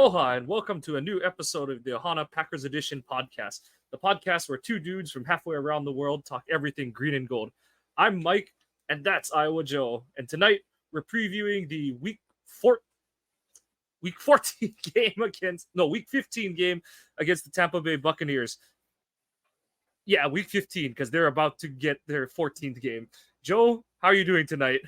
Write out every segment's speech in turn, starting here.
Aloha and welcome to a new episode of the Ohana Packers Edition podcast, the podcast where two dudes from halfway around the world talk everything green and gold. I'm Mike, and that's Iowa Joe, and tonight we're previewing the week 14 week 15 game against the Tampa Bay Buccaneers. Yeah, week 15, because they're about to get their 14th game. Joe, how are you doing tonight?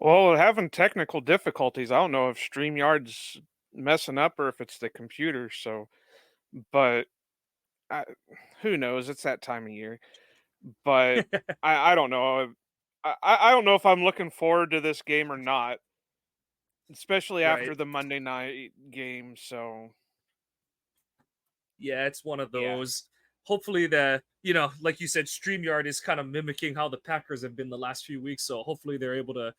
Well, having technical difficulties. I don't know if StreamYard's messing up or if it's the computer. But who knows? It's that time of year. But I don't know. I don't know if I'm looking forward to this game or not, especially Right. after the Monday night game. So yeah, it's one of yeah. those. Hopefully, like you said, StreamYard is kind of mimicking how the Packers have been the last few weeks. So hopefully they're able to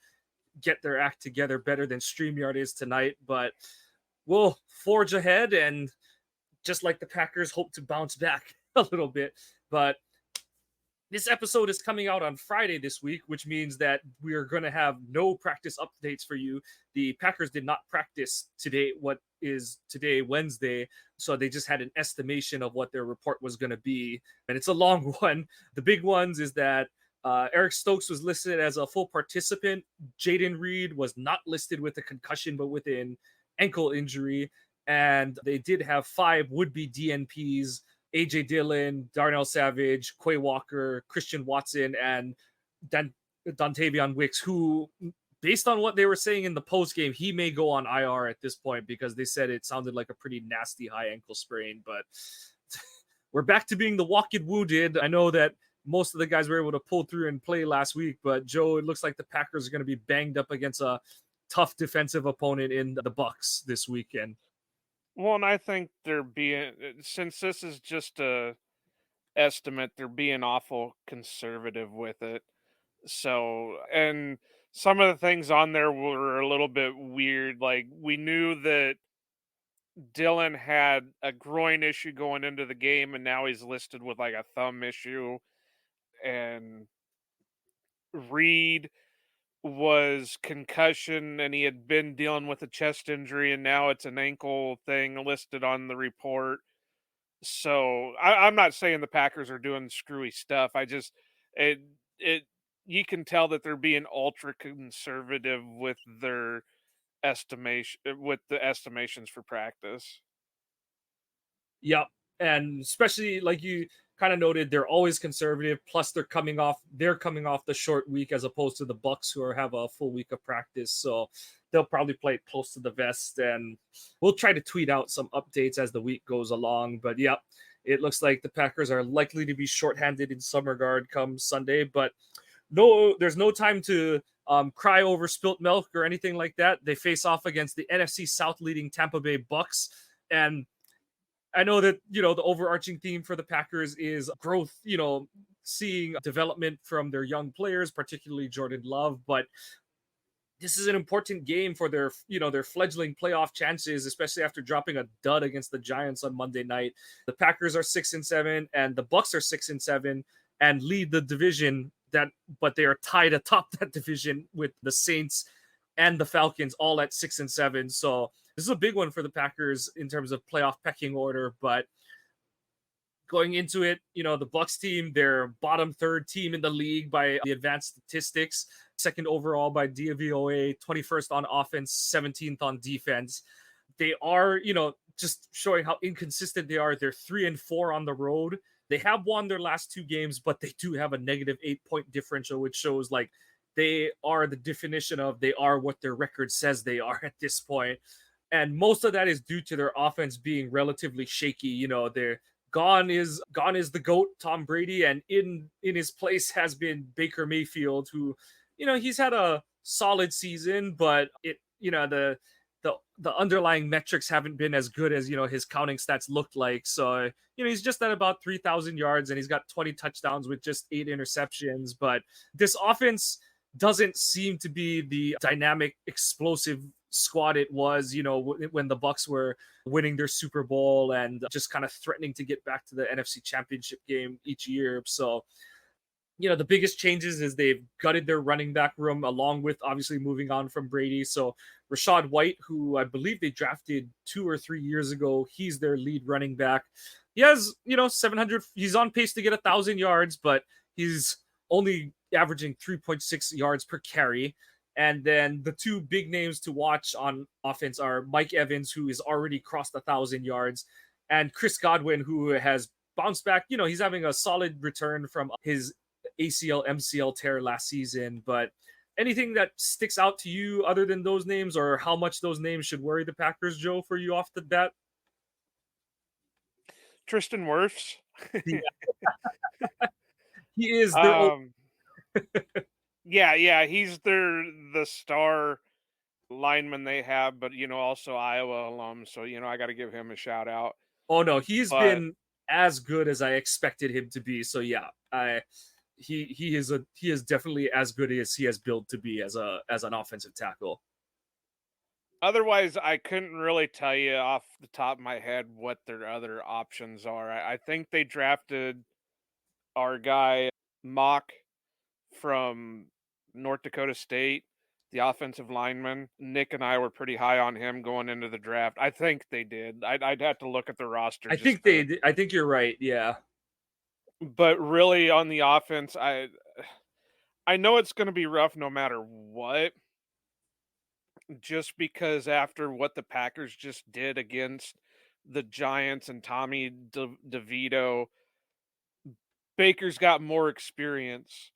get their act together better than StreamYard is tonight. But we'll forge ahead and just like the Packers, hope to bounce back a little bit. But this episode is coming out on Friday this week, which means that we're going to have no practice updates for you. The Packers did not practice today, what is today, Wednesday. So they just had an estimation of what their report was going to be. And it's a long one. The big ones is that Eric Stokes was listed as a full participant. Jaden Reed was not listed with a concussion, but with an ankle injury. And they did have 5 would-be DNPs: AJ Dillon, Darnell Savage, Quay Walker, Christian Watson, and Dontavion Wicks, who, based on what they were saying in the post game, he may go on IR at this point because they said it sounded like a pretty nasty high ankle sprain. But we're back to being the walking wounded. I know that most of the guys were able to pull through and play last week, but Joe, it looks like the Packers are going to be banged up against a tough defensive opponent in the Bucs this weekend. Well, and I think since this is just a estimate, they're being awful conservative with it. So, and some of the things on there were a little bit weird. Like, we knew that Dillon had a groin issue going into the game, and now he's listed with like a thumb issue. And Reed was concussion, and he had been dealing with a chest injury, and now it's an ankle thing listed on the report. So I'm not saying the Packers are doing screwy stuff. You can tell that they're being ultra conservative with their with the estimations for practice. Yep. And especially like you kind of noted, they're always conservative. Plus they're coming off the short week as opposed to the Bucs, who have a full week of practice. So they'll probably play it close to the vest, and we'll try to tweet out some updates as the week goes along. But yeah, it looks like the Packers are likely to be shorthanded in some regard come Sunday. But no, there's no time to cry over spilt milk or anything like that. They face off against the NFC South leading Tampa Bay Bucks. And I know that, the overarching theme for the Packers is growth, seeing development from their young players, particularly Jordan Love. But this is an important game for their fledgling playoff chances, especially after dropping a dud against the Giants on Monday night. The Packers are 6-7 and the Bucs are 6-7 and lead the division, but they are tied atop that division with the Saints and the Falcons all at 6-7. So this is a big one for the Packers in terms of playoff pecking order. But going into it, the Bucs team, they're bottom 3rd team in the league by the advanced statistics, 2nd overall by DVOA, 21st on offense, 17th on defense. They are, just showing how inconsistent they are. They're 3-4 on the road. They have won their last 2 games, but they do have a negative 8-point differential, which shows like they are the definition of they are what their record says they are at this point. And most of that is due to their offense being relatively shaky. They're gone is the GOAT, Tom Brady, and in his place has been Baker Mayfield, who, he's had a solid season, but the underlying metrics haven't been as good as, his counting stats looked like. So, he's just at about 3,000 yards and he's got 20 touchdowns with just 8 interceptions. But this offense doesn't seem to be the dynamic, explosive squad it was, when the Bucs were winning their Super Bowl and just kind of threatening to get back to the NFC Championship game each year. So The biggest changes is they've gutted their running back room, along with obviously moving on from Brady. So Rashad White, who I believe they drafted 2 or 3 years ago, he's their lead running back. He has 700. He's on pace to get 1,000 yards, but he's only averaging 3.6 yards per carry. And then the two big names to watch on offense are Mike Evans, who has already crossed 1,000 yards, and Chris Godwin, who has bounced back. He's having a solid return from his ACL MCL tear last season. But anything that sticks out to you other than those names, or how much those names should worry the Packers, Joe, for you off the bat? Tristan Wirfs. Yeah, he is their old. um, yeah, he's the star lineman they have, but also Iowa alum, so I got to give him a shout out. Oh no, he's But been as good as I expected him to be. So yeah, I he is definitely as good as he has built to be as an offensive tackle. otherwise, I couldn't really tell you off the top of my head what their other options are. I think they drafted our guy Mock from North Dakota State, the offensive lineman. Nick and I were pretty high on him going into the draft. I think they did. I'd have to look at the roster I just think to. I think you're right. Yeah. But really, on the offense, I know it's going to be rough no matter what. Just because after what the Packers just did against the Giants and Tommy DeVito, Baker's got more experience.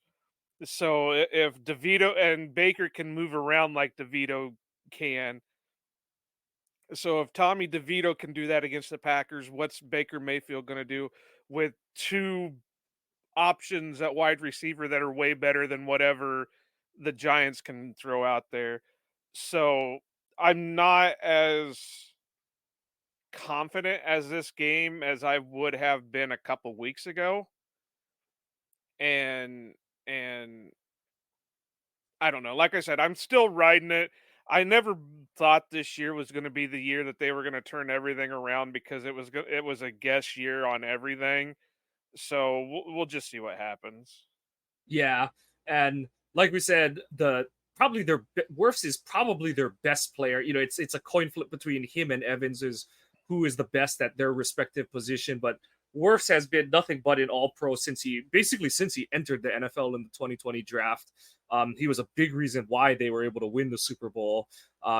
So if DeVito and Baker can move around like DeVito can, so if Tommy DeVito can do that against the Packers, what's Baker Mayfield going to do with two options at wide receiver that are way better than whatever the Giants can throw out there? So I'm not as confident as this game as I would have been a couple weeks ago. And I don't know. Like I said, I'm still riding it. I never thought this year was going to be the year that they were going to turn everything around because it was a guess year on everything. So we'll just see what happens. Yeah, and like we said, the probably Wirfs is probably their best player. It's a coin flip between him and Evans is who is the best at their respective position. But Wirfs has been nothing but an All Pro since he entered the NFL in the 2020 draft. He was a big reason why they were able to win the Super Bowl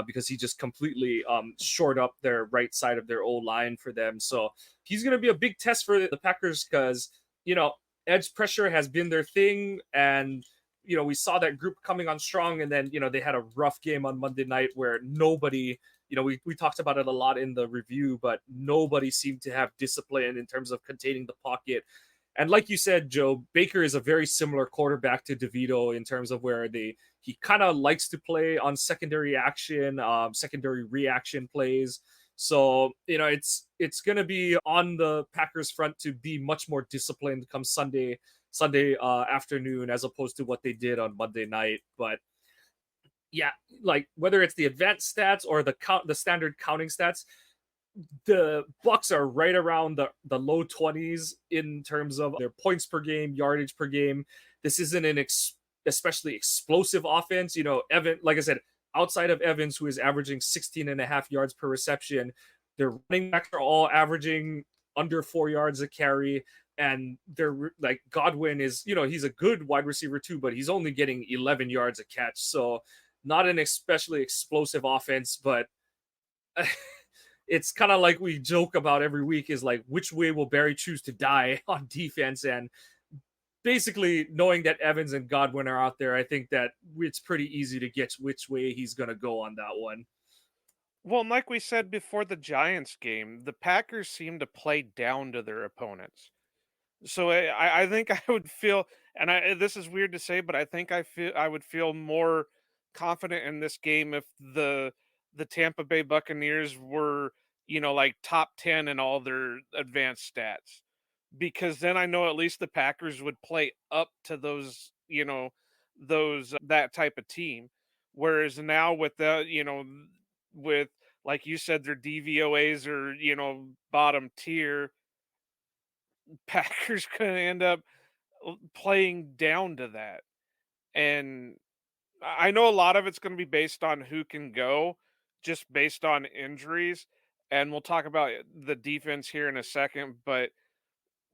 because he just completely shored up their right side of their O line for them. So he's going to be a big test for the Packers because you know edge pressure has been their thing, and we saw that group coming on strong, and then they had a rough game on Monday night where nobody, we talked about it a lot in the review, but nobody seemed to have discipline in terms of containing the pocket. And like you said, Joe, Baker is a very similar quarterback to DeVito in terms of where he kind of likes to play on secondary action, secondary reaction plays. So it's going to be on the Packers front to be much more disciplined come Sunday afternoon as opposed to what they did on Monday night. But yeah, like whether it's the advanced stats or the standard counting stats, the Bucks are right around the low 20s in terms of their points per game, yardage per game. This isn't an especially explosive offense. Evan, like I said, outside of Evans, who is averaging 16 and a half yards per reception, their running backs are all averaging under 4 yards a carry. And they're like Godwin is, he's a good wide receiver too, but he's only getting 11 yards a catch. So not an especially explosive offense, but it's kind of like we joke about every week is like, which way will Barry choose to die on defense? And basically knowing that Evans and Godwin are out there, I think that it's pretty easy to guess which way he's going to go on that one. Well, and like we said before the Giants game, the Packers seem to play down to their opponents. So I think I would feel, and this is weird to say, but I think I would feel more confident in this game if the Tampa Bay Buccaneers were like top 10 in all their advanced stats, because then I know at least the Packers would play up to those that type of team. Whereas now with with, like you said, their DVOAs are bottom tier. Packers gonna end up playing down to that. And I know a lot of it's going to be based on who can go, just based on injuries. And we'll talk about the defense here in a second, but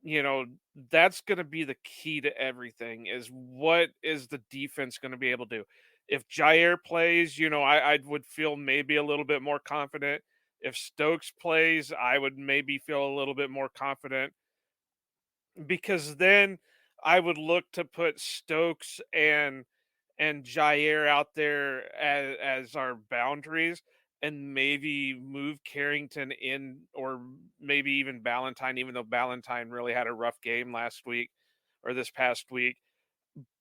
you know, that's going to be the key to everything is what is the defense going to be able to do. If Jair plays, I would feel maybe a little bit more confident. If Stokes plays, I would maybe feel a little bit more confident because then I would look to put Stokes and Jair out there as our boundaries and maybe move Carrington in or maybe even Ballantyne, even though Ballantyne really had a rough game last week or this past week.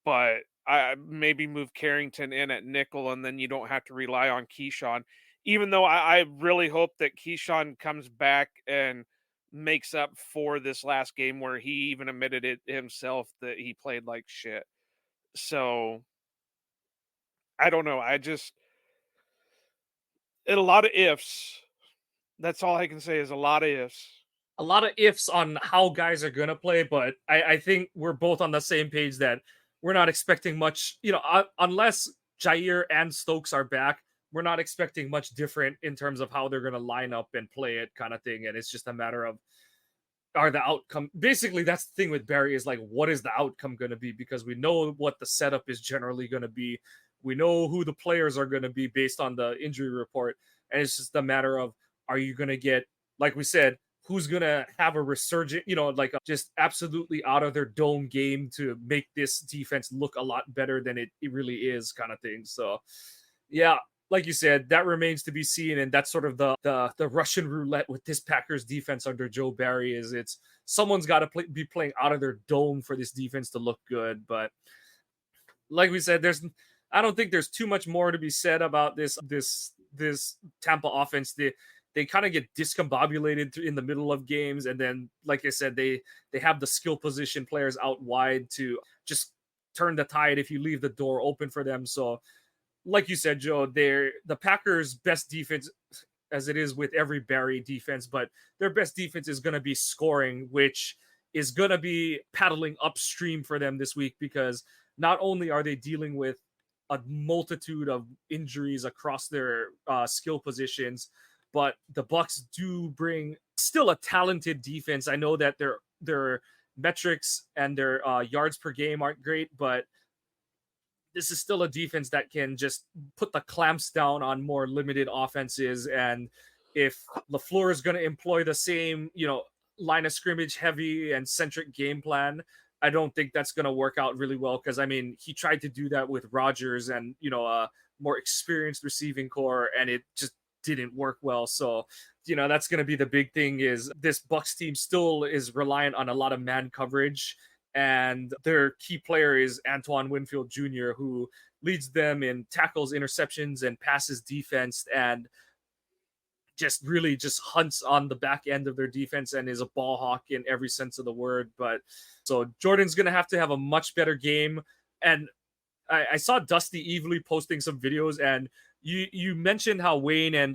But I maybe move Carrington in at nickel and then you don't have to rely on Keyshawn. Even though I really hope that Keyshawn comes back and makes up for this last game where he even admitted it himself that he played like shit. So I don't know. A lot of ifs. That's all I can say is a lot of ifs. A lot of ifs on how guys are gonna play, but I think we're both on the same page that we're not expecting much. Unless Jair and Stokes are back, we're not expecting much different in terms of how they're gonna line up and play it, kind of thing. And it's just a matter of are the outcome. Basically, that's the thing with Barry is like, what is the outcome gonna be? Because we know what the setup is generally gonna be. We know who the players are gonna be based on the injury report, and it's just a matter of are you gonna get, like we said, who's gonna have a resurgent, like just absolutely out of their dome game to make this defense look a lot better than it really is, kind of thing. So, yeah, like you said, that remains to be seen, and that's sort of the Russian roulette with this Packers defense under Joe Barry. Is it's someone's got to be playing out of their dome for this defense to look good, but like we said, I don't think there's too much more to be said about this Tampa offense. They kind of get discombobulated in the middle of games, and then, like I said, they have the skill position players out wide to just turn the tide if you leave the door open for them. So, like you said, Joe, they're the Packers' best defense, as it is with every Barry defense, but their best defense is going to be scoring, which is going to be paddling upstream for them this week because not only are they dealing with a multitude of injuries across their skill positions, but the Bucks do bring still a talented defense. I know that their metrics and their yards per game aren't great, but this is still a defense that can just put the clamps down on more limited offenses. And if LaFleur is going to employ the same, line of scrimmage heavy and centric game plan, I don't think that's going to work out really well. Because I mean, he tried to do that with Rodgers and a more experienced receiving core, and it just didn't work well. So that's going to be the big thing. Is this Bucks team still is reliant on a lot of man coverage, and their key player is Antoine Winfield Jr., who leads them in tackles, interceptions, and passes defense, and just really just hunts on the back end of their defense and is a ball hawk in every sense of the word. But so Jordan's going to have a much better game. And I saw Dusty Evely posting some videos, and you mentioned how Wayne and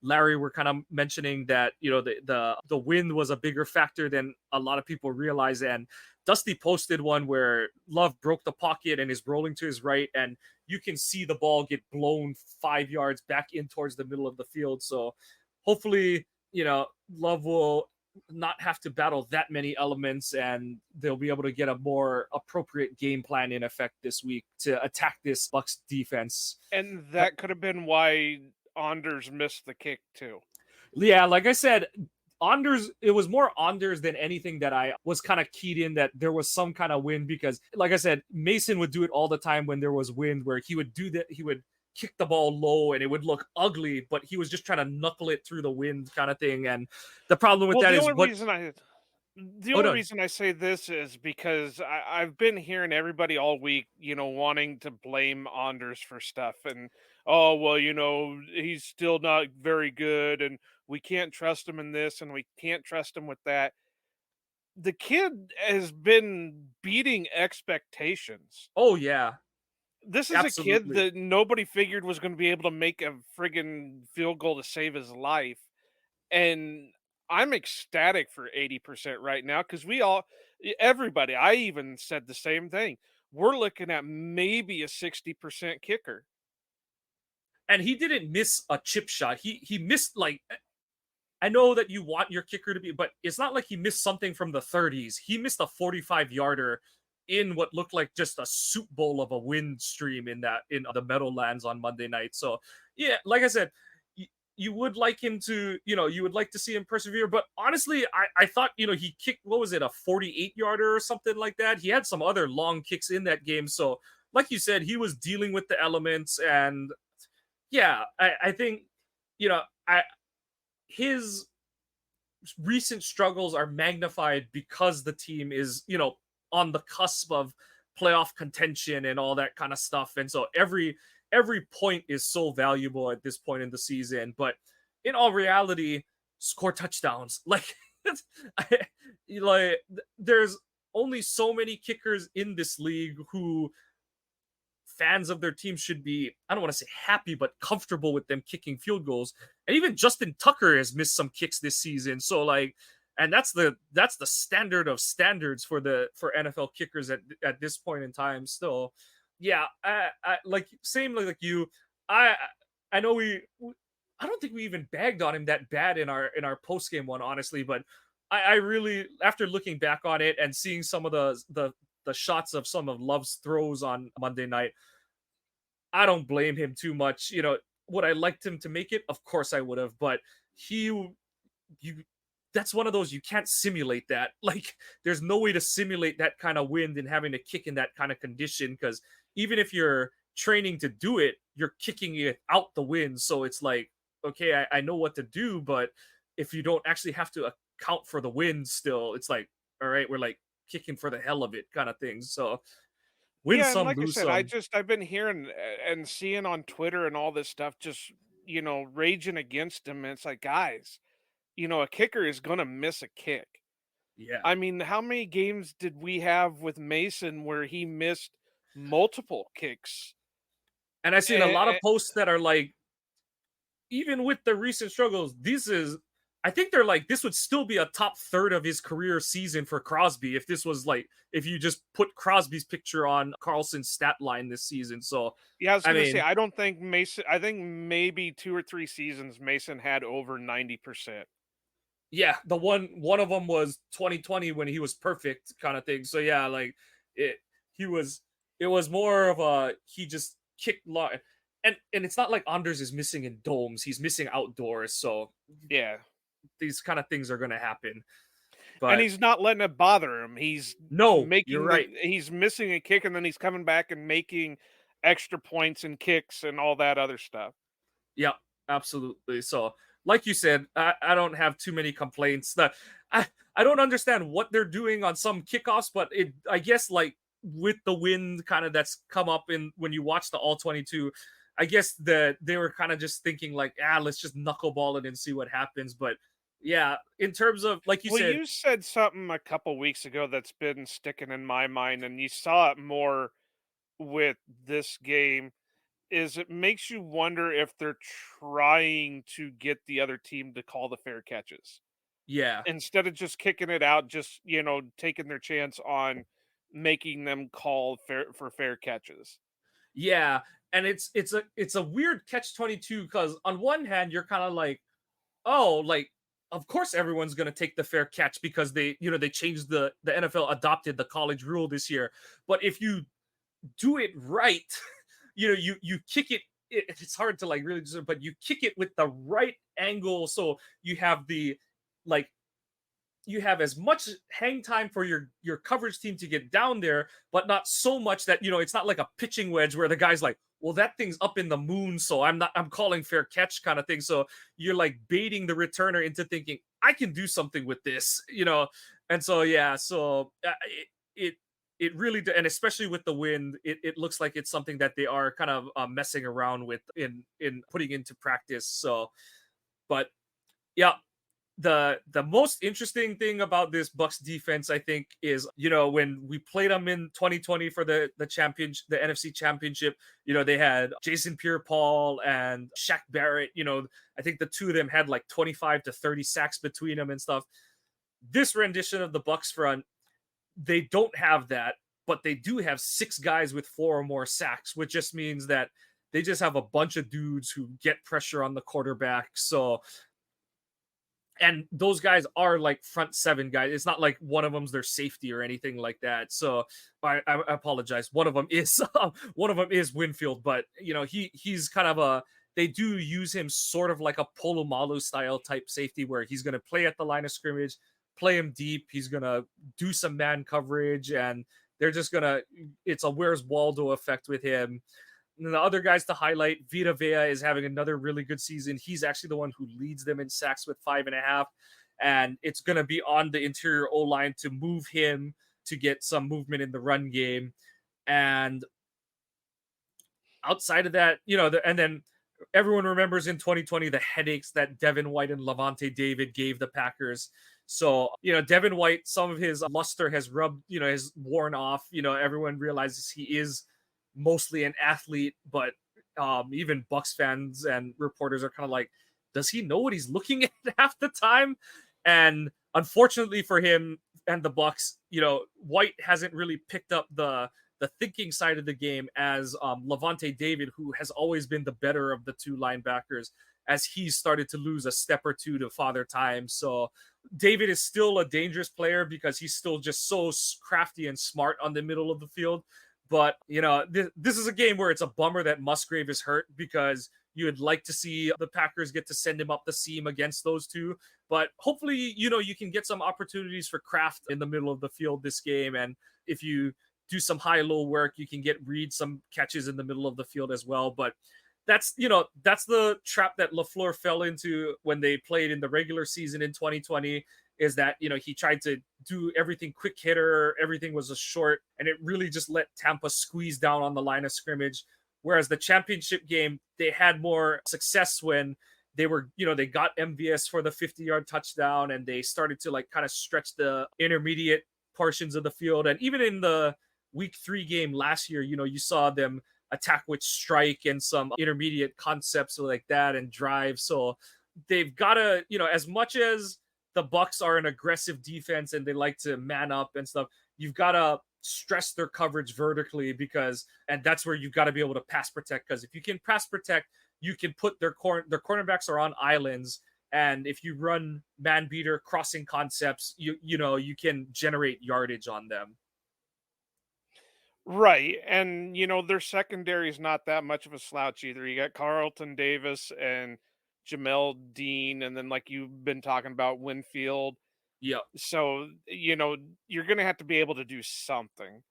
Larry were kind of mentioning that the wind was a bigger factor than a lot of people realize. And Dusty posted one where Love broke the pocket and is rolling to his right, and you can see the ball get blown 5 yards back in towards the middle of the field. So hopefully, Love will not have to battle that many elements, and they'll be able to get a more appropriate game plan in effect this week to attack this Bucks defense. And that could have been why Anders missed the kick too. Yeah, like I said, Anders, it was more Anders than anything that I was kind of keyed in that there was some kind of wind, because like I said, Mason would do it all the time when there was wind, where he would do that. He would kick the ball low and it would look ugly, but he was just trying to knuckle it through the wind, kind of thing. And the problem with Well, that the is only what, reason I the oh only no, reason I say this is because I've been hearing everybody all week, wanting to blame Anders for stuff. And, oh, well, he's still not very good. And we can't trust him in this and we can't trust him with that. The kid has been beating expectations. oh yeah, This is a kid absolutely. that nobody figured was going to be able to make a friggin' field goal to save his life. And I'm ecstatic for 80% right now because everybody, I even said the same thing. We're looking at maybe a 60% kicker. And he didn't miss a chip shot. He missed like, I know that you want your kicker to be, but it's not like he missed something from the 30s. He missed a 45 yarder in what looked like just a soup bowl of a wind stream in the Meadowlands on Monday night. So yeah, like I said, you would like him to, you would like to see him persevere. But honestly, I thought, he kicked, what was it, a 48 yarder or something like that. He had some other long kicks in that game. So like you said, he was dealing with the elements. And yeah, I think, you know, I his recent struggles are magnified because the team is, on the cusp of playoff contention and all that kind of stuff. And so every point is so valuable at this point in the season. But in all reality, score touchdowns. Like, I, like there's only so many kickers in this league who fans of their team should be, I don't want to say happy, but comfortable with them kicking field goals. And even Justin Tucker has missed some kicks this season. So like, and that's the standard of standards for NFL kickers at this point in time still. Yeah, I like same like you. I I know I don't think we even bagged on him that bad in our post game one, honestly, but I really, after looking back on it and seeing some of the shots of some of Love's throws on Monday night, I don't blame him too much. Would I liked him to make it? Of course I would have, but he you that's one of those, you can't simulate that. Like, there's no way to simulate that kind of wind and having to kick in that kind of condition, because even if you're training to do it, you're kicking it out the wind. So it's like, okay, I know what to do, but if you don't actually have to account for the wind still, it's like, all right, we're like kicking for the hell of it kind of thing. So win Yeah, and some, like I lose said, some. I've been hearing and seeing on Twitter and all this stuff just, raging against him. And it's like, guys, a kicker is going to miss a kick. Yeah. I mean, how many games did we have with Mason where he missed multiple kicks? And I've seen a lot of And, posts that are like, even with the recent struggles, I think they're like, this would still be a top third of his career season for Crosby if this was like, if you just put Crosby's picture on Carlson's stat line this season. So, yeah, I was I going to say, mean, I don't think Mason, I think maybe 2 or 3 seasons Mason had over 90%. yeah, one of them was 2020 when he was perfect kind of thing. So yeah, like it, he was, it was more of a, he just kicked and it's not like Anders is missing in domes; he's missing outdoors. So Yeah. these kind of things are going to happen. And But he's not letting it bother him. no, you're right. He's missing a kick and then he's coming back and making extra points and kicks and all that other stuff. Yeah, absolutely. So, like you said, I don't have too many complaints. I don't understand what they're doing on some kickoffs, but I guess like with the wind kind of that's come up in when you watch the all 22, I guess that they were kind of just thinking like, let's just knuckleball it and see what happens. But yeah, in terms of like you Well, said, you said something a couple weeks ago that's been sticking in my mind, and you saw it more with this game. Is it makes you wonder if they're trying to get the other team to call the fair catches yeah, instead of just kicking it out, just taking their chance on making them call fair catches. yeah, and it's a weird catch 22 because on one hand you're kind of like, oh, like of course everyone's going to take the fair catch because they changed the NFL adopted the college rule this year. But if you do it right, you kick it's hard to like really but you kick it with the right angle, so you have the like you have as much hang time for your coverage team to get down there, but not so much that it's not like a pitching wedge where the guy's like, well, that thing's up in the moon, so I'm calling fair catch kind of thing. So you're like baiting the returner into thinking I can do something with this. And so yeah, so it it really and especially with the wind, it looks like it's something that they are kind of messing around with in putting into practice. So, but yeah, the most interesting thing about this Bucks defense, I think, is when we played them in 2020 for the championship, the NFC Championship. They had Jason Pierre-Paul and Shaq Barrett. I think the two of them had like 25 to 30 sacks between them and stuff. This rendition of the Bucks front, they don't have that, but they do have six guys with four or more sacks, which just means that they just have a bunch of dudes who get pressure on the quarterback. So, and those guys are like front seven guys. It's not like one of them's their safety or anything like that. So I apologize. One of them is Winfield, but he's kind of a. They do use him sort of like a Polomalu style type safety, where he's going to play at the line of scrimmage, play him deep. He's going to do some man coverage, and they're just going to. It's a Where's Waldo effect with him. And the other guys to highlight, Vita Vea is having another really good season. He's actually the one who leads them in sacks with 5.5. And it's going to be on the interior O-line to move him to get some movement in the run game. And outside of that, and then everyone remembers in 2020 the headaches that Devin White and Levante David gave the Packers. So, Devin White, some of his luster has has worn off. Everyone realizes he is mostly an athlete, but even Bucks fans and reporters are kind of like, does he know what he's looking at half the time? And unfortunately for him and the Bucks, White hasn't really picked up the thinking side of the game as Levante David, who has always been the better of the two linebackers, as he's started to lose a step or two to father time. So David is still a dangerous player because he's still just so crafty and smart on the middle of the field. But, this is a game where it's a bummer that Musgrave is hurt, because you would like to see the Packers get to send him up the seam against those two. But hopefully, you can get some opportunities for Kraft in the middle of the field this game. And if you do some high-low work, you can get Reed some catches in the middle of the field as well. But that's the trap that LaFleur fell into when they played in the regular season in 2020. Is that he tried to do everything quick hitter, everything was a short, and it really just let Tampa squeeze down on the line of scrimmage. Whereas the championship game, they had more success when they were, they got MVS for the 50-yard touchdown, and they started to like kind of stretch the intermediate portions of the field. And even in the week 3 game last year, you saw them attack with strike and some intermediate concepts like that and drive. So they've got to, as much as the Bucks are an aggressive defense and they like to man up and stuff, you've got to stress their coverage vertically, and that's where you've got to be able to pass protect. Because if you can pass protect, you can put their cornerbacks are on islands, and if you run man beater crossing concepts, you can generate yardage on them. Right. And their secondary is not that much of a slouch either. You got Carlton Davis and Jamel Dean, and then like you've been talking about, Winfield. Yep. So, you're going to have to be able to do something.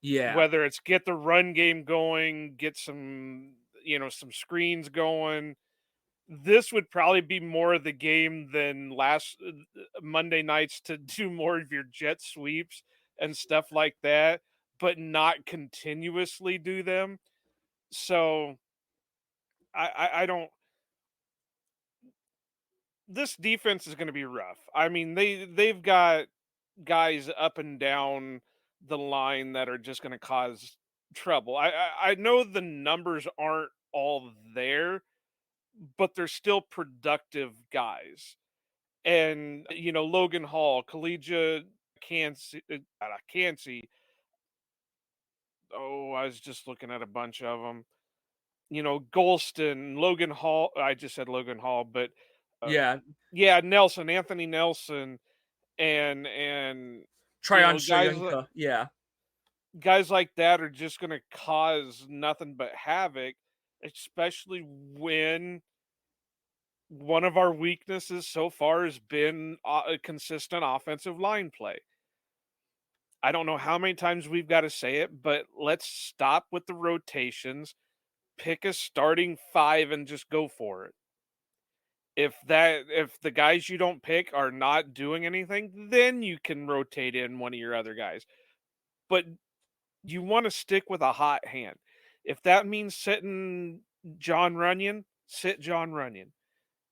Yeah. Whether it's get the run game going, get some, some screens going. This would probably be more of the game than last Monday nights, to do more of your jet sweeps and stuff like that, but not continuously do them. So I don't. This defense is going to be rough. I mean, they've got guys up and down the line that are just going to cause trouble. I know the numbers aren't all there, but they're still productive guys. And Logan Hall, Collegia, Cansey. Oh, I was just looking at a bunch of them. Golston, Logan Hall. I just said Logan Hall, but Yeah. yeah, Nelson, Anthony Nelson, and Tryon guys Shoyinka. Yeah. guys like that are just going to cause nothing but havoc, especially when one of our weaknesses so far has been a consistent offensive line play. I don't know how many times we've got to say it, but let's stop with the rotations, pick a starting 5 and just go for it. If the guys you don't pick are not doing anything, then you can rotate in one of your other guys. But you want to stick with a hot hand. If that means sitting John Runyon, sit John Runyon.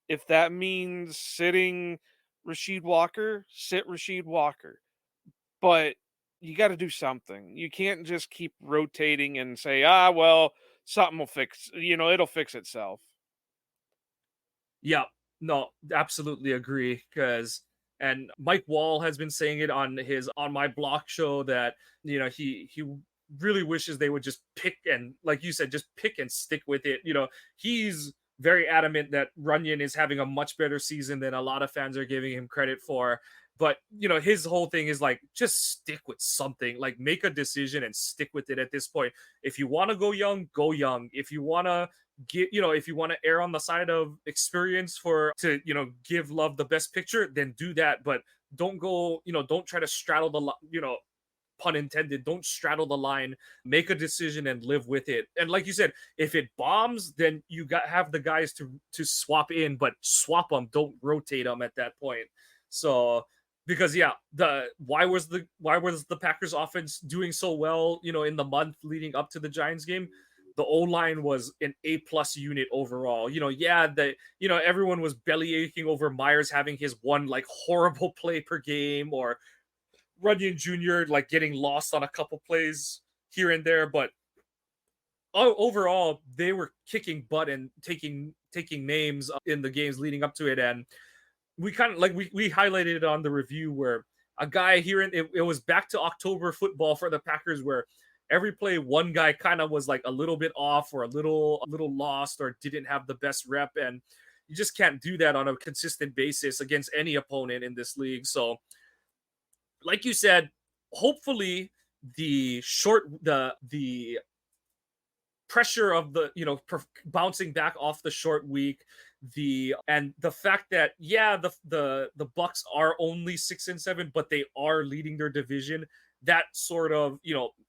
If that means sitting Rasheed Walker, sit Rasheed Walker. But you got to do something. You can't just keep rotating and say, well, something will fix, it'll fix itself. Yeah, no, absolutely agree. Because and Mike Wall has been saying it on his on my block show that he really wishes they would just pick and like you said, just pick and stick with it. He's very adamant that Runyon is having a much better season than a lot of fans are giving him credit for. But his whole thing is like just stick with something, like make a decision and stick with it at this point. If you want to go young, go young. If you want to if you want to err on the side of experience for to give Love the best picture, then do that. But don't go, don't try to straddle the pun intended, don't straddle the line. Make a decision and live with it. And like you said, if it bombs, then you got have the guys to swap in, but swap them, don't rotate them at that point. So because yeah, why was the Packers offense doing so well, in the month leading up to the Giants game? The O line was an A+ unit overall. Yeah, everyone was belly aching over Myers having his one like horrible play per game, or Runyon Jr. like getting lost on a couple plays here and there, but overall they were kicking butt and taking names in the games leading up to it. And we kind of like we highlighted it on the review where a guy here in it was back to October football for the Packers where every play one guy kind of was like a little bit off or a little lost or didn't have the best rep. And you just can't do that on a consistent basis against any opponent in this league. So like you said, hopefully the pressure of the bouncing back off the short week, the fact that the Bucks are only 6-7 but they are leading their division, that sort of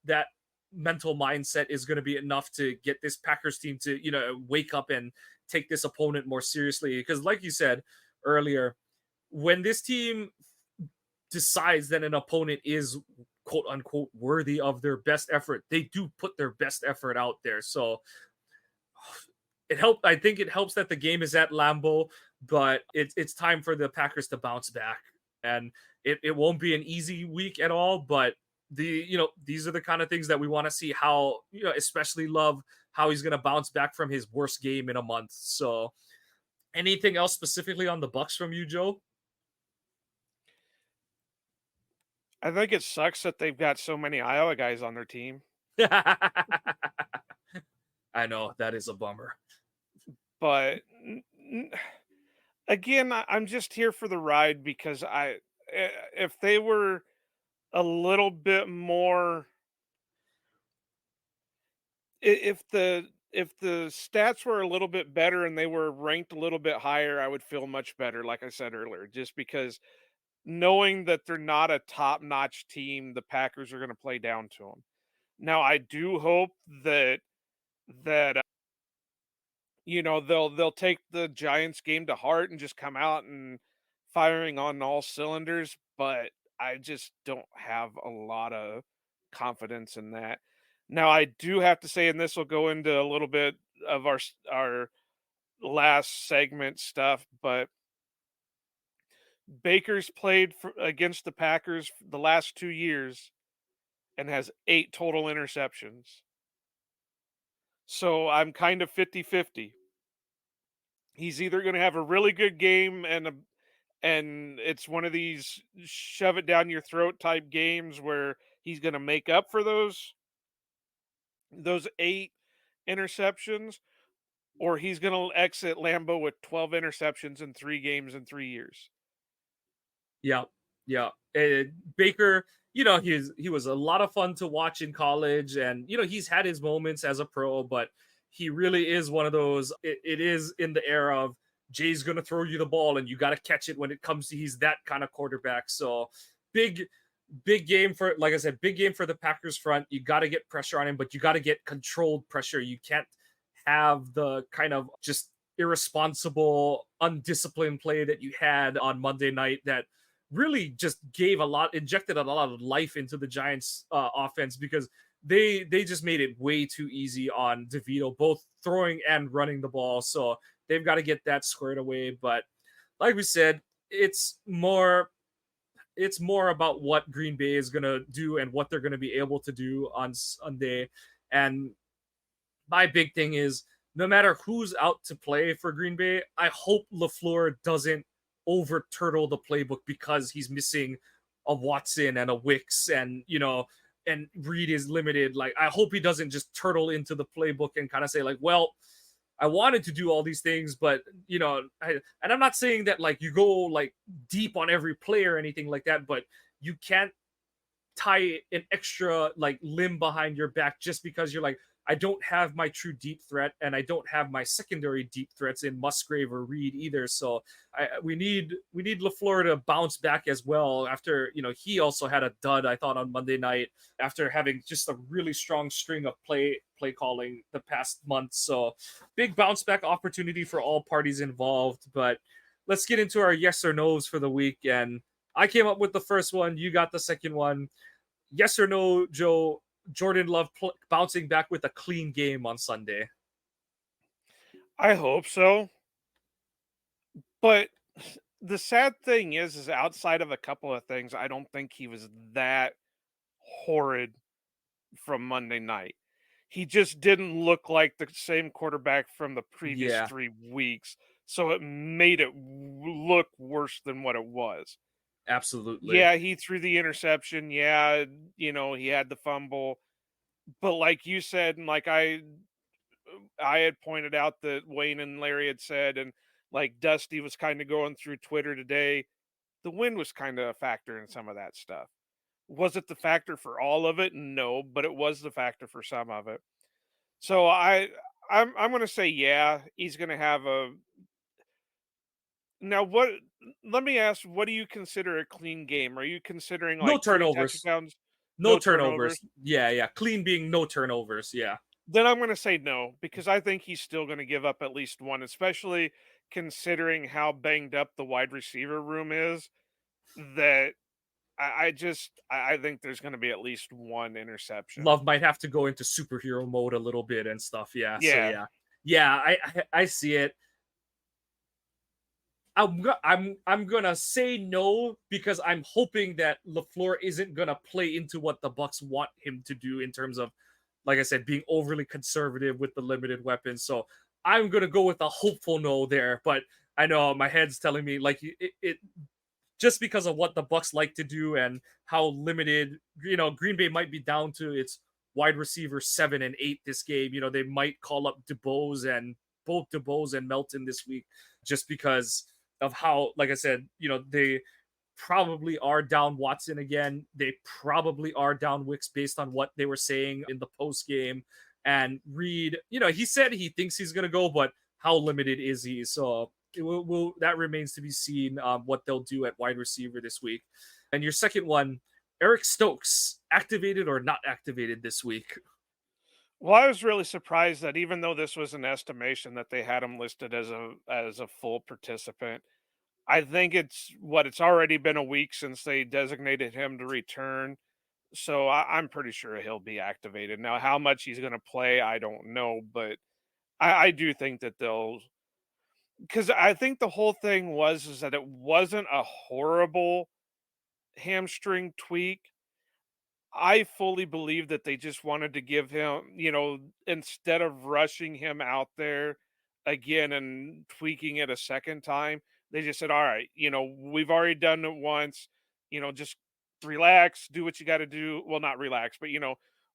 that mental mindset is going to be enough to get this Packers team to wake up and take this opponent more seriously. Because like you said earlier, when this team decides that an opponent is quote unquote worthy of their best effort, they do put their best effort out there. So I think it helps that the game is at Lambeau, but it's time for the Packers to bounce back. And it won't be an easy week at all, but these are the kind of things that we want to see how, especially Love, how he's going to bounce back from his worst game in a month. So anything else specifically on the Bucks from you, Joe? I think it sucks that they've got so many Iowa guys on their team, I know that is a bummer. but again, I'm just here for the ride because if they were a little bit more, if the stats were a little bit better and they were ranked a little bit higher, I would feel much better. Like I said earlier, just because knowing that they're not a top-notch team, the Packers are going to play down to them. Now, I do hope that they'll take the Giants game to heart and just come out and firing on all cylinders, but I just don't have a lot of confidence in that. Now, I do have to say, and this will go into a little bit of our last segment stuff, but Baker's played against the Packers the last 2 years and has 8 total interceptions. So I'm kind of 50-50. He's either going to have a really good game and it's one of these shove it down your throat type games where he's going to make up for those 8 interceptions, or he's going to exit Lambeau with 12 interceptions in 3 games in 3 years. Yeah, yeah. Baker, he was a lot of fun to watch in college, and he's had his moments as a pro, but he really is one of those. It is in the era of Jay's gonna throw you the ball, and you got to catch it when it comes to. He's that kind of quarterback. So big, big game for, like I said, big game for the Packers front. You got to get pressure on him, but you got to get controlled pressure. You can't have the kind of just irresponsible, undisciplined play that you had on Monday night that really just injected a lot of life into the Giants offense, because they just made it way too easy on DeVito, both throwing and running the ball. So they've got to get that squared away. But like we said, it's more it's more about what Green Bay is gonna do and what they're gonna be able to do on Sunday. And my big thing is no matter who's out to play for Green Bay, I hope LaFleur doesn't over turtle the playbook because he's missing a Watson and a Wicks and and Reed is limited. Like I hope he doesn't just turtle into the playbook and kind of say like, well, I wanted to do all these things, but and I'm not saying that like you go like deep on every play or anything like that, but you can't tie an extra like limb behind your back just because you're like, I don't have my true deep threat and I don't have my secondary deep threats in Musgrave or Reed either. So we need LaFleur to bounce back as well after he also had a dud I thought on Monday night after having just a really strong string of play calling the past month. So big bounce back opportunity for all parties involved. But let's get into our yes or no's for the week. And I came up with the first one. You got the second one. Yes or no, Joe? Jordan Love bouncing back with a clean game on Sunday. I hope so. But the sad thing is outside of a couple of things, I don't think he was that horrid from Monday night. He just didn't look like the same quarterback from the previous Yeah, 3 weeks, so it made it look worse than what it was. absolutely. Yeah, he threw the interception. Yeah, he had the fumble. But like you said, and like I had pointed out that Wayne and Larry had said, and like Dusty was kind of going through Twitter today, the wind was kind of a factor in some of that stuff. Was it the factor for all of it? No, but it was the factor for some of it. So I'm going to say yeah, he's going to have a now what let me ask, what do you consider a clean game? Are you considering No like 3 turnovers. touchdowns, No no turnovers? turnovers. Yeah, yeah. Clean being no turnovers. Yeah. Then I'm going to say no because I think he's still going to give up at least one, especially considering how banged up the wide receiver room is. That I think there's going to be at least one interception. Love might have to go into superhero mode a little bit and stuff. Yeah. So Yeah, yeah. Yeah, I see it. I'm gonna say no because I'm hoping that LaFleur isn't gonna play into what the Bucks want him to do in terms of, like I said, being overly conservative with the limited weapons. So I'm gonna go with a hopeful no there. But I know my head's telling me like it just because of what the Bucks like to do and how limited, Green Bay might be down to its wide receiver 7 and 8 this game. They might call up DeBose and Melton this week just because of how, like I said, they probably are down Watson again. They probably are down Wicks based on what they were saying in the post game. And Reed, he said he thinks he's gonna go, but how limited is he? So that remains to be seen what they'll do at wide receiver this week. And your second one, Eric Stokes, activated or not activated this week? well, I was really surprised that even though this was an estimation, that they had him listed as a full participant. I think it's already been a week since they designated him to return, so I'm pretty sure he'll be activated. Now, how much he's going to play, I don't know, but I do think that they'll, because I think the whole thing is that it wasn't a horrible hamstring tweak. I fully believe that they just wanted to give him, instead of rushing him out there again and tweaking it a second time, they just said, all right, we've already done it once, just relax, do what you got to do. Well, not relax, but,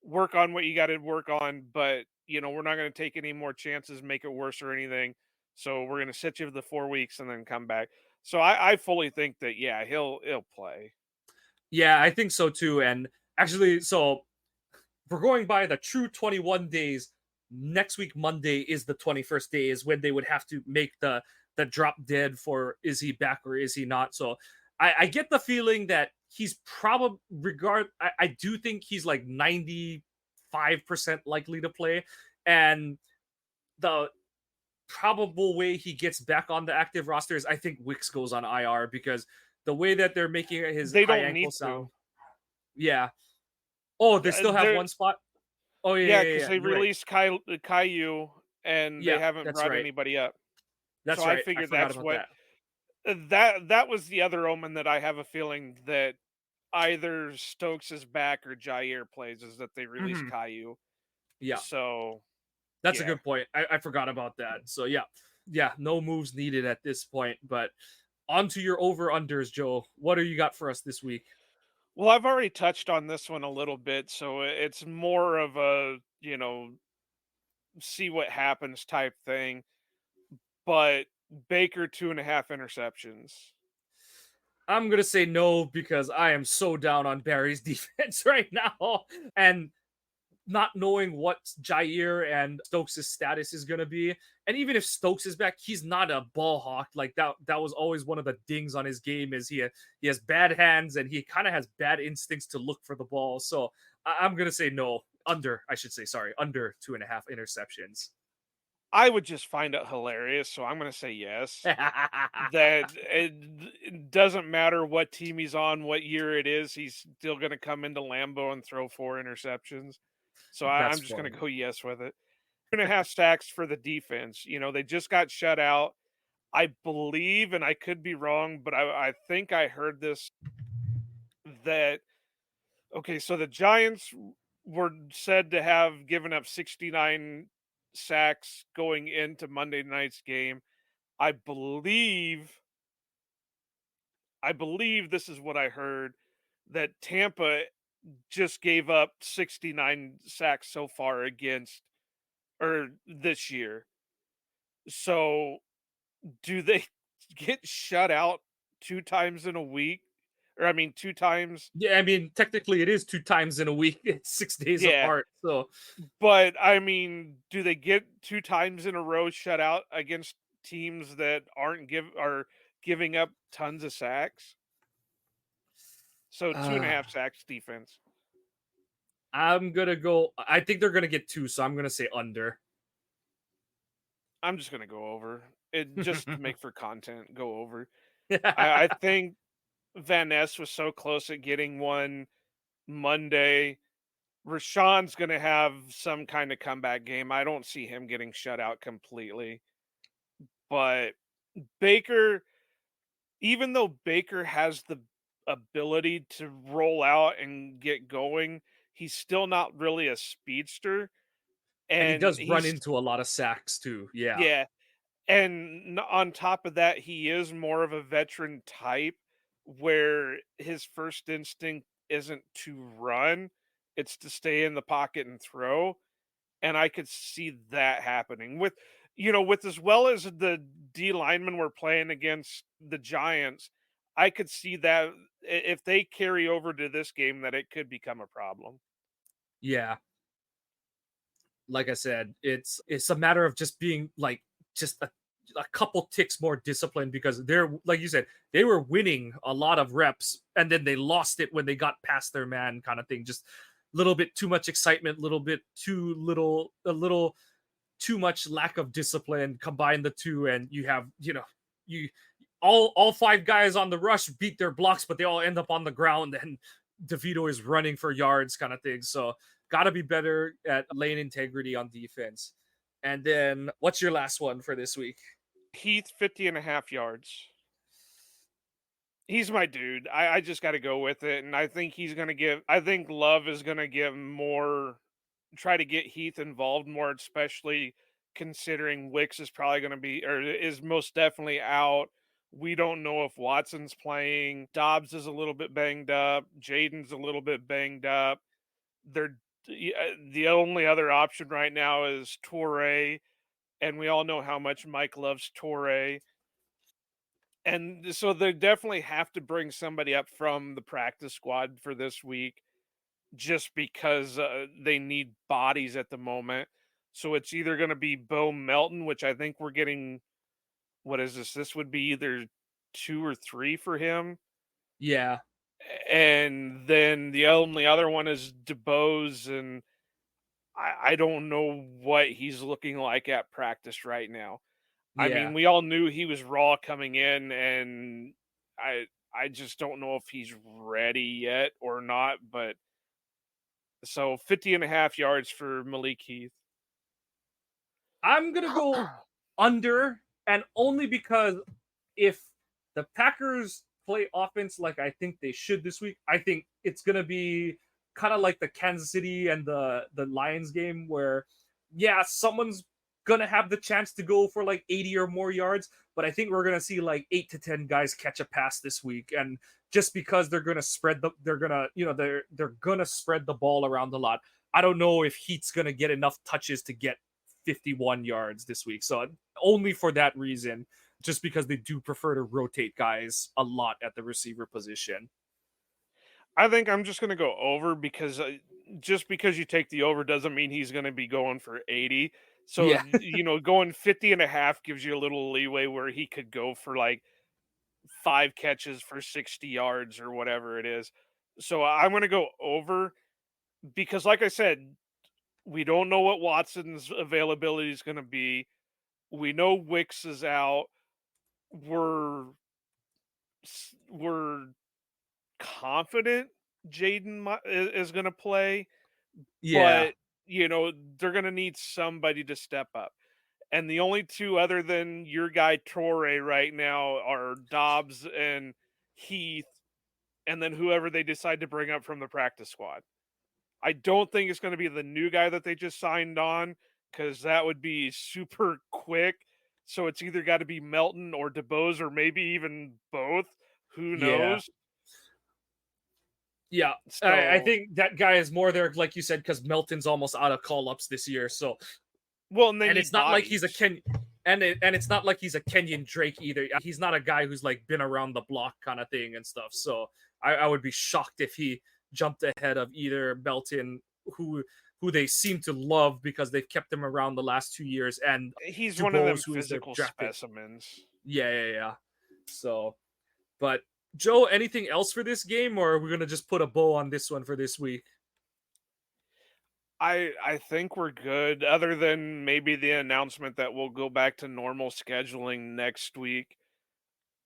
work on what you got to work on. But, we're not going to take any more chances, make it worse or anything. So we're going to sit you for the 4 weeks and then come back. So I fully think that, yeah, he'll play. Yeah, I think so too. And actually, so we're going by the true 21 days. Next week, Monday is the 21st day, is when they would have to make the drop dead for is he back or is he not. So I get the feeling that he's probably I do think he's like 95% likely to play. And the probable way he gets back on the active roster is I think Wicks goes on IR because the way that they're making his They high don't ankle need to. sound. Yeah. Oh, they still have They're one spot. Oh yeah, Yeah, yeah, because yeah. they You're right. released Caillou, and they Yeah, haven't that's brought right. anybody up. So That's I right. I figured forgot that's about what that. That was the other omen that I have a feeling that either Stokes is back or Jair plays, is that they release Mhm. Caillou. Yeah, So, that's a yeah. good point. I forgot about that. So yeah, yeah, no moves needed at this point. But on to your over unders, Joe. What do you got for us this week? Well, I've already touched on this one a little bit, so it's more of a, see what happens type thing. But Baker 2.5 interceptions. I'm gonna say no because I am so down on Barry's defense right now, and not knowing what Jair and Stokes' status is gonna be. And even if Stokes is back, he's not a ball hawk. Like that. That was always one of the dings on his game. Is he has bad hands and he kind of has bad instincts to look for the ball. So I'm gonna say no. Under, I should say, sorry, under 2.5 interceptions. I would just find it hilarious, so I'm going to say yes. That it doesn't matter what team he's on, what year it is, he's still going to come into Lambeau and throw 4 interceptions. So That's I'm just going funny. to go yes with it. 2.5 sacks for the defense. They just got shut out. I believe, and I could be wrong, but I think I heard this that okay, so the Giants were said to have given up 69 sacks going into Monday night's game. I believe I believe this is what I heard, that Tampa just gave up 69 sacks so far against or this year. So, do they get shut out 2 times in a week? Or I mean 2 times. Yeah, I mean, technically it is 2 times in a week. It's 6 days Yeah, apart. So but I mean, do they get 2 times in a row shut out against teams that aren't are giving up tons of sacks? So 2.5 uh, sacks defense. I'm gonna go. I think they're gonna get two. So I'm gonna say under. I'm just gonna go over. It just to make for content, go over. I think Van Ness was so close at getting one Monday. Rashawn's gonna have some kind of comeback game. I don't see him getting shut out completely. But Baker, even though Baker has the ability to roll out and get going, he's still not really a speedster. And he And does run he's into a lot of sacks too. Yeah. yeah, and on top of that, he is more of a veteran type where his first instinct isn't to run, it's to stay in the pocket and throw. And I could see that happening with as well as the D linemen were playing against the Giants. I could see that if they carry over to this game, that it could become a problem. Yeah. Like I said, it's a matter of just being like just a couple ticks more disciplined because they're like you said, they were winning a lot of reps and then they lost it when they got past their man kind of thing. Just a little bit too much excitement, little bit too little, a little too much lack of discipline. Combine the two, and you have you all five guys on the rush beat their blocks, but they all end up on the ground, and DeVito is running for yards, kind of thing. So got to be better at lane integrity on defense. And then, what's your last one for this week? Heath, 50.5 yards. He's my dude. I just got to go with it. And I think Love is going to give more, try to get Heath involved more, especially considering Wicks is probably going to be, or is most definitely out. We don't know if Watson's playing. Dobbs is a little bit banged up. Jaden's a little bit banged up. They're the only other option right now is Torre, and we all know how much Mike loves Torre. And so they definitely have to bring somebody up from the practice squad for this week just because they need bodies at the moment. So it's either going to be Bo Melton, which I think we're getting. What is this? This would be either 2 or 3 for him. Yeah, And then the only other one is DeBose. And I don't know what he's looking like at practice right now. I yeah. mean, we all knew he was raw coming in, and I just don't know if he's ready yet or not. But so 50.5 yards for Malik Heath. I'm gonna go under, and only because if the Packers play offense like I think they should this week, I think it's gonna be kind of like the Kansas City and the Lions game where, yeah, someone's gonna have the chance to go for like 80 or more yards, but I think we're gonna see like 8 to 10 guys catch a pass this week, and just because they're gonna they're gonna spread the ball around a lot. I don't know if Heat's gonna get enough touches to get 51 yards this week, so only for that reason, just because they do prefer to rotate guys a lot at the receiver position. I think I'm just going to go over because just because you take the over doesn't mean he's going to be going for 80. So, Yeah, going 50.5 gives you a little leeway where he could go for like 5 catches for 60 yards or whatever it is. So I'm going to go over because, like I said, we don't know what Watson's availability is going to be. We know Wicks is out. We're confident Jaden is going to play, yeah, but they're going to need somebody to step up. And the only two other than your guy Torre right now are Dobbs and Heath, and then whoever they decide to bring up from the practice squad. I don't think it's going to be the new guy that they just signed on because that would be super quick. So it's either got to be Melton or DeBose or maybe even both. Who yeah. knows? Yeah, I So, think that guy is more there, like you said, because Melton's almost out of call ups this year. So, well, and they and need it's not like he's a bodies. Ken, and it's not like he's a Kenyan Drake either. He's not a guy who's like been around the block kind of thing and stuff. So, I would be shocked if he jumped ahead of either Melton, who they seem to love because they've kept him around the last 2 years, and He's one of them DeBose, who is their physical draft pick. specimens. Yeah, yeah, yeah. So, but Joe, anything else for this game, or are we gonna just put a bow on this one for this week? I think we're good, other than maybe the announcement that we'll go back to normal scheduling next week.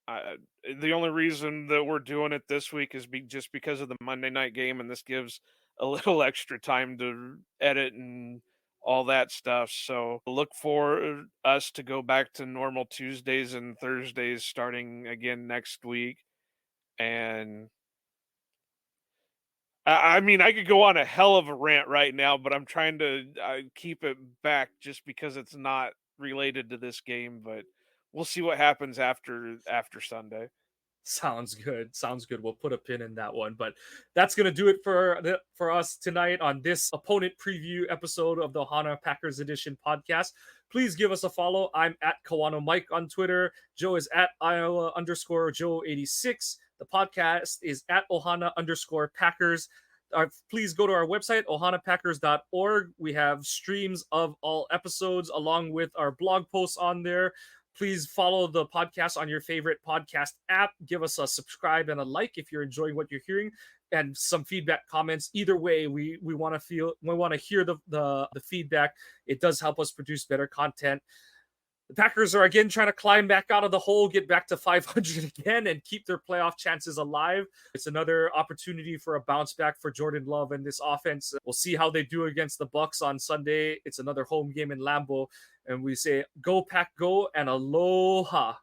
The only reason that we're doing it this week is just because of the Monday night game, and this gives a little extra time to edit and all that stuff. So look for us to go back to normal Tuesdays and Thursdays starting again next week. And I mean, I could go on a hell of a rant right now, but I'm trying to keep it back just because it's not related to this game. But we'll see what happens after Sunday. Sounds good. Sounds good. We'll put a pin in that one. But that's gonna do it for us tonight on this opponent preview episode of the Ohana Packers Edition podcast. Please give us a follow. I'm at Kawano Mike on Twitter. Joe is at Iowa _ Joe 86. The podcast is at Ohana _ Packers. Please go to our website, ohanapackers.org. We have streams of all episodes along with our blog posts on there. Please follow the podcast on your favorite podcast app. Give us a subscribe and a like if you're enjoying what you're hearing, and some feedback, comments. Either way, we want to hear the feedback. It does help us produce better content. The Packers are again trying to climb back out of the hole, get back to 500 again, and keep their playoff chances alive. It's another opportunity for a bounce back for Jordan Love and this offense. We'll see how they do against the Bucks on Sunday. It's another home game in Lambeau, and we say, "Go Pack, go!" and aloha.